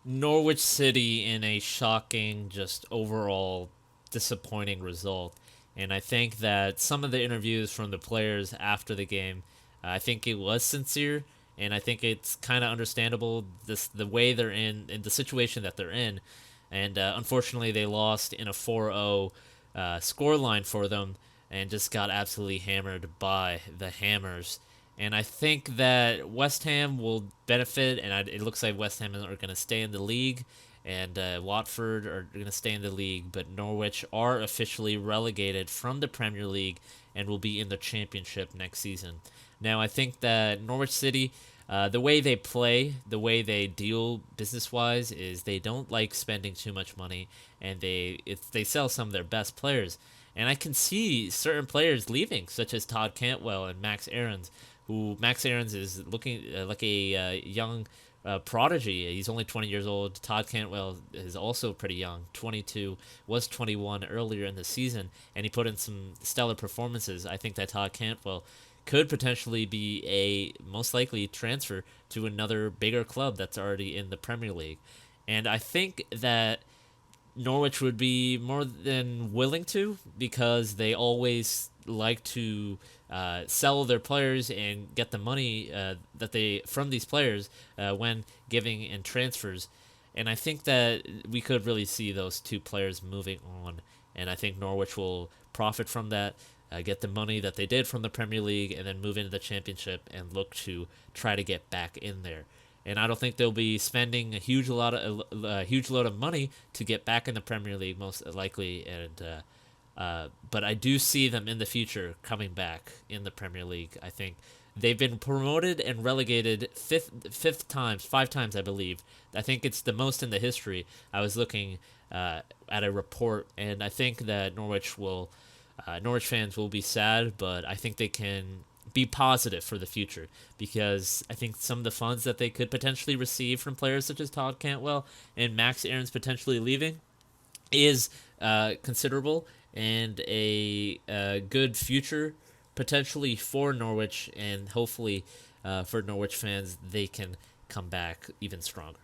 Norwich City in a shocking, just overall disappointing result. And I think that some of the interviews from the players after the game, I think it was sincere, and I think it's kind of understandable the way they're in the situation that they're in. And unfortunately, they lost in a 4-0 scoreline for them and just got absolutely hammered by the Hammers. And I think that West Ham will benefit, and it looks like West Ham are going to stay in the league, and Watford are going to stay in the league, but Norwich are officially relegated from the Premier League and will be in the Championship next season. Now, I think that Norwich City, the way they play, the way they deal business wise, is they don't like spending too much money, and they sell some of their best players. And I can see certain players leaving, such as Todd Cantwell and Max Aarons, who Max Aarons is looking like a young prodigy. He's only 20 years old. Todd Cantwell is also pretty young, 22, was 21 earlier in the season, and he put in some stellar performances. I think that Todd Cantwell could potentially be a most likely transfer to another bigger club that's already in the Premier League. And I think that Norwich would be more than willing to, because they always like to sell their players and get the money that they from these players when giving in transfers. And I think that we could really see those two players moving on, and I think Norwich will profit from that. Get the money that they did from the Premier League, and then move into the Championship and look to try to get back in there. And I don't think they'll be spending a huge load of money to get back in the Premier League, most likely. And but I do see them in the future coming back in the Premier League. I think they've been promoted and relegated fifth times, 5 times, I believe. I think it's the most in the history. I was looking at a report, and I think that Norwich fans will be sad, but I think they can be positive for the future, because I think some of the funds that they could potentially receive from players such as Todd Cantwell and Max Aarons potentially leaving is considerable, and a good future potentially for Norwich, and hopefully for Norwich fans, they can come back even stronger.